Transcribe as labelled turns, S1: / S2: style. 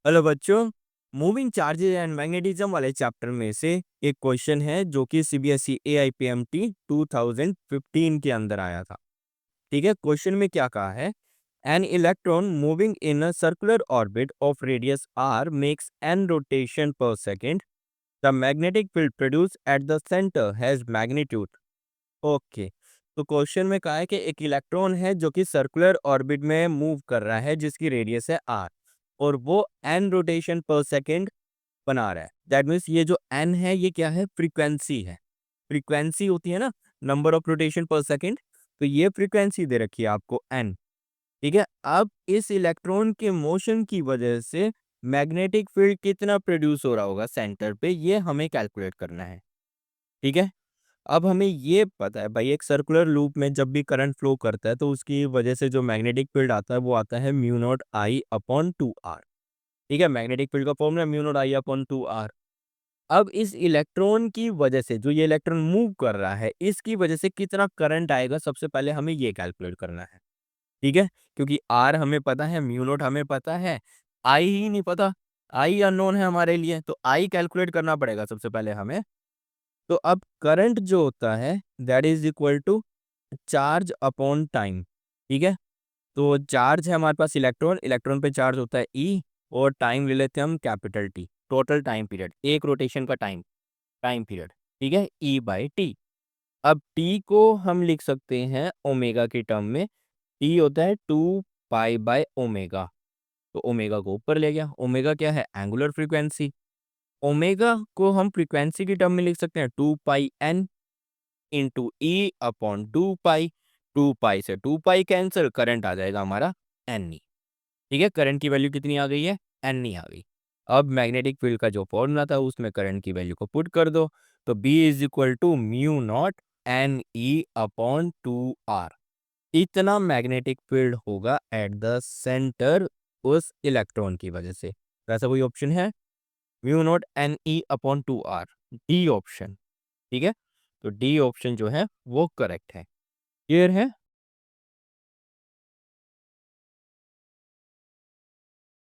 S1: Hello बच्चों। Moving charges and magnetism वाले chapter में से एक क्वेश्चन है जो कि सीबीएसई एआईपीएमटी 2015 के अंदर आया था। ठीक है, क्वेश्चन में क्या कहा है? An electron moving in a circular orbit of radius r makes n rotation per second. The magnetic field produce at the centre has magnitude. Okay, तो क्वेश्चन में कहा है कि एक इलेक्ट्रॉन है जो कि सर्कुलर ऑर्बिट में मूव कर रहा है जिसकी रेडियस है आर, और वो एन रोटेशन पर सेकेंड बना रहा है। दैट मीन्स ये जो एन है ये क्या है? फ्रीक्वेंसी है। फ्रीक्वेंसी होती है ना, number of rotation per second. तो ये फ्रीक्वेंसी दे रखी है आपको एन। ठीक है, अब इस इलेक्ट्रॉन के मोशन की वजह से मैग्नेटिक फील्ड कितना प्रोड्यूस हो रहा होगा सेंटर पे, ये हमें कैलकुलेट करना है। ठीक है, अब हमें ये पता है भाई, एक सर्कुलर लूप में जब भी करंट फ्लो करता है तो उसकी वजह से जो मैग्नेटिक फील्ड आता है वो आता है mu not I upon 2r। ठीक है, मैग्नेटिक फील्ड का formula mu not I upon 2r। अब इस इलेक्ट्रॉन की वजह से जो ये इलेक्ट्रॉन मूव कर रहा है इसकी वजह से कितना करंट आएगा, सबसे पहले हमें ये कैलकुलेट करना है। ठीक है, क्योंकि आर हमें पता है, म्यू नॉट हमें पता है, आई ही नहीं पता। आई अननोन है हमारे लिए, तो आई कैलकुलेट करना पड़ेगा सबसे पहले हमें। तो अब करंट जो होता है that is equal to charge upon time. ठीक है, तो चार्ज है हमारे पास इलेक्ट्रॉन, इलेक्ट्रॉन पे चार्ज होता है ई, और टाइम ले लेते हैं हम capital T, total time period, एक रोटेशन का टाइम, टाइम पीरियड। ठीक है, ई बाई टी। अब टी को हम लिख सकते हैं ओमेगा के टर्म में। टी होता है 2 पाई बाय ओमेगा, तो ओमेगा को ऊपर ले गया। ओमेगा क्या है? Angular frequency. ओमेगा को हम फ्रीक्वेंसी की टर्म में लिख सकते हैं 2 पाई एन इंटू ई अपॉन 2 पाई। 2 पाई से 2 पाई कैंसिल, करंट आ जाएगा हमारा एन ई। ठीक है, करंट की वैल्यू कितनी आ गई है? एन ई आ गई। अब मैग्नेटिक फील्ड का जो फॉर्मूला था उसमें करंट की वैल्यू को पुट कर दो, तो B is equal to mu naught N E upon 2r। इतना मैग्नेटिक फील्ड होगा एट द सेंटर उस इलेक्ट्रॉन की वजह से। तो ऐसा कोई ऑप्शन है? Mu naught N E upon 2r, D option. ठीक है, तो डी ऑप्शन जो है वो करेक्ट है। क्लियर है?